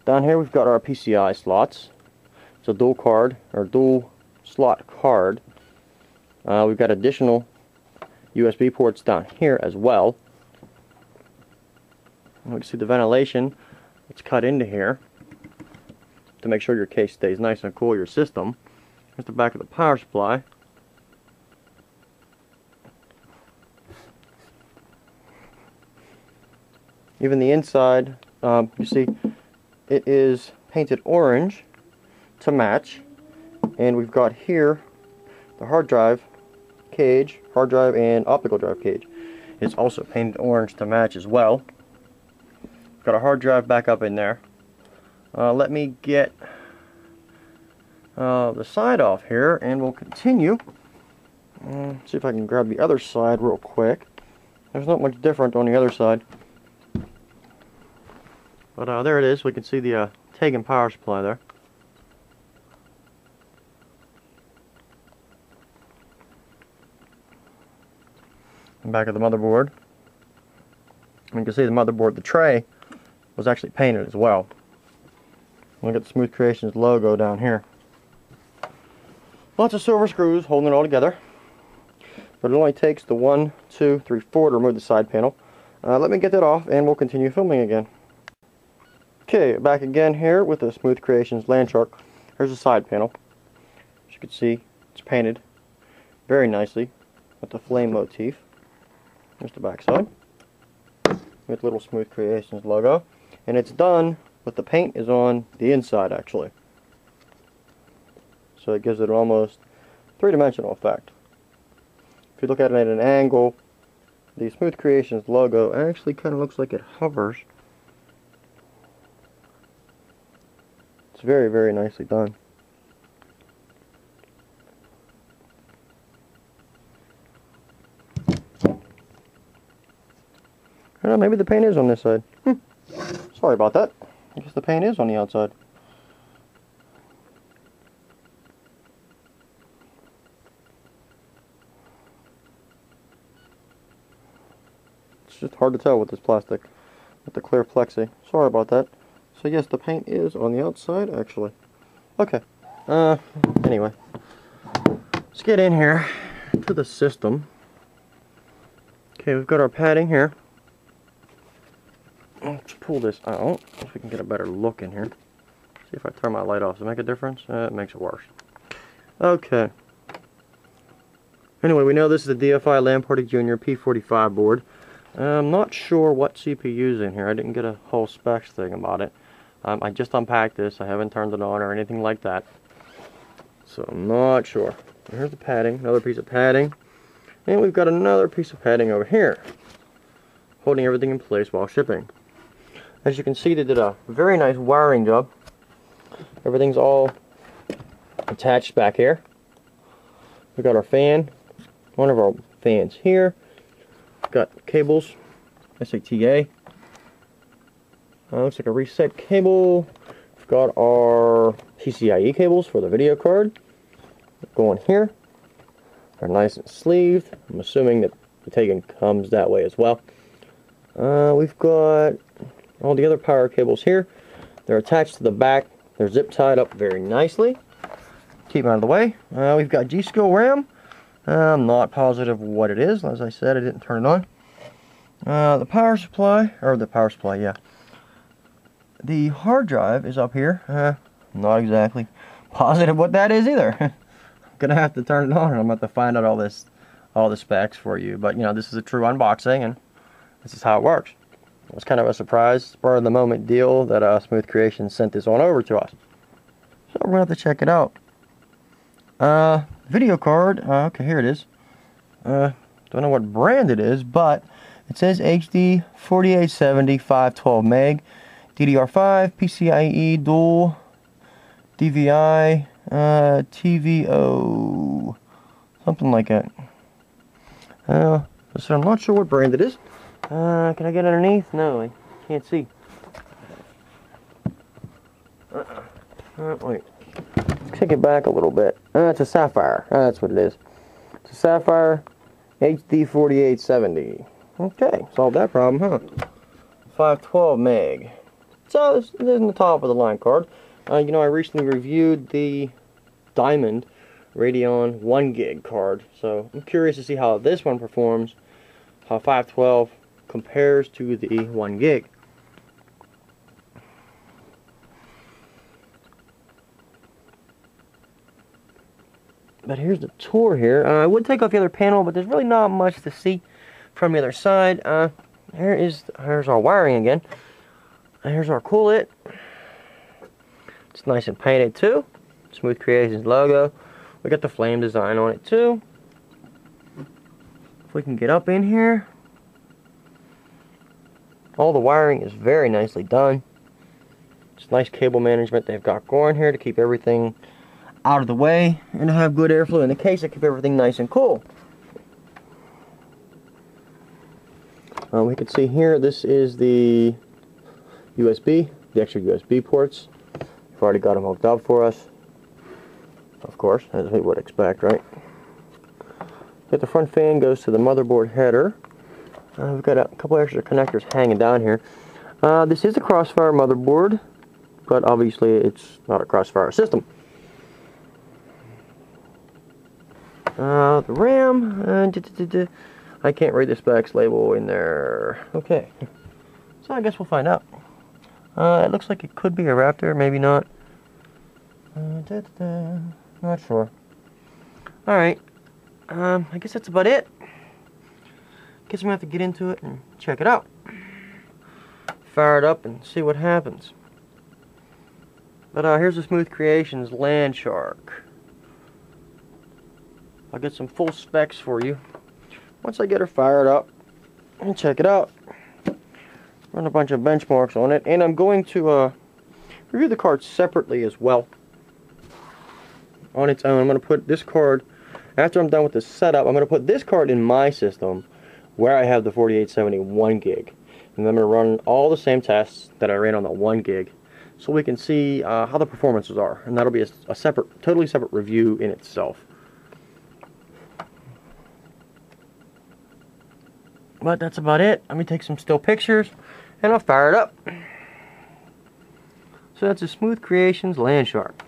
Down here we've got our PCI slots. It's a dual card, or dual slot card. We've got additional USB ports down here as well. You can see the ventilation. It's cut into here to make sure your case stays nice and cool, your system. Here's the back of the power supply. Even the inside, you see, it is painted orange to match. And we've got here the hard drive cage, hard drive and optical drive cage. It's also painted orange to match as well. Got a hard drive back up in there. Let me get the side off here and we'll continue. See if I can grab the other side real quick. There's not much different on the other side. But there it is. We can see the Tegan power supply there. And back of the motherboard. And you can see the motherboard, the tray, was actually painted as well. Look at the Smoothcreations logo down here. Lots of silver screws holding it all together. But it only takes the 1, 2, 3, 4 to remove the side panel. Let me get that off and we'll continue filming again. Okay, back again here with the Smoothcreations LAN Shark. Here's the side panel. As you can see, it's painted very nicely with the flame motif. Here's the back side with little Smoothcreations logo. And it's done, but the paint is on the inside actually. So it gives it an almost three-dimensional effect. If you look at it at an angle, the Smoothcreations logo actually kind of looks like it hovers. It's very, very nicely done. I don't know, maybe the paint is on this side. Sorry about that. I guess the paint is on the outside. It's just hard to tell with this plastic, with the clear plexi. Sorry about that. So yes, the paint is on the outside actually. Okay. Anyway, let's get in here to the system. Okay, we've got our padding here. Let's pull this out, see if we can get a better look in here. See if I turn my light off. Does it make a difference? It makes it worse. Okay. Anyway, we know this is a DFI LAN Party Junior P45 board. I'm not sure what CPU is in here. I didn't get a whole specs thing about it. I just unpacked this. I haven't turned it on or anything like that. So I'm not sure. Here's the padding, another piece of padding. And we've got another piece of padding over here, holding everything in place while shipping. As you can see, they did a very nice wiring job. Everything's all attached back here. We've got our fan, one of our fans here. We've got cables, SATA. Looks like a reset cable. We've got our PCIe cables for the video card. Going here. They're nice and sleeved. I'm assuming that the Tegan comes that way as well. We've got all the other power cables here. They're attached to the back. They're zip tied up very nicely. Keep them out of the way. We've got G-Skill RAM. I'm not positive what it is. As I said, I didn't turn it on. The power supply, yeah. The hard drive is up here. Not exactly positive what that is either. I'm gonna have to turn it on and I'm gonna have to find out all the specs for you. But you know, this is a true unboxing and this is how it works. It was kind of a surprise, spur of the moment deal that Smoothcreations sent this on over to us. So we're gonna have to check it out. Video card, okay, here it is. Don't know what brand it is, but it says HD 4870 512 meg, DDR5, PCIe dual, DVI, TVO, something like that. So I'm not sure what brand it is. Can I get underneath? No, I can't see. Wait. Let's kick it back a little bit. It's a Sapphire. That's what it is. It's a Sapphire HD 4870. Okay, solved that problem, huh? 512 meg. So this is the top of the line card. You know, I recently reviewed the Diamond Radeon 1 gig card, so I'm curious to see how this one performs, how 512 compares to the 1 gig. But here's the tour here. I would take off the other panel, but there's really not much to see from the other side. Here's our wiring again. Here's our coolant. It's nice and painted too. Smoothcreations logo. We got the flame design on it too. If we can get up in here, all the wiring is very nicely done. It's nice cable management they've got going here to keep everything out of the way and to have good airflow in the case to keep everything nice and cool. We can see here this is the USB, the extra USB ports. We've already got them hooked up for us, of course, as we would expect, right? But the front fan goes to the motherboard header. We've got a couple extra connectors hanging down here. This is a Crossfire motherboard, but obviously it's not a Crossfire system. The RAM, I can't read the specs label in there. Okay, so I guess we'll find out. It looks like it could be a Raptor, maybe not. Not sure. Alright, I guess that's about it. Guess I'm gonna have to get into it and check it out. Fire it up and see what happens. But here's the Smoothcreations LAN Shark. I'll get some full specs for you once I get her fired up and check it out. Run a bunch of benchmarks on it, and I'm going to review the card separately as well on its own. I'm going to put this card, after I'm done with the setup, I'm going to put this card in my system where I have the 4870 1 gig, and then I'm going to run all the same tests that I ran on the 1 gig so we can see how the performances are, and that'll be a separate, totally separate review in itself. But that's about it. Let me take some still pictures and I'll fire it up. So that's a Smoothcreations LAN Shark.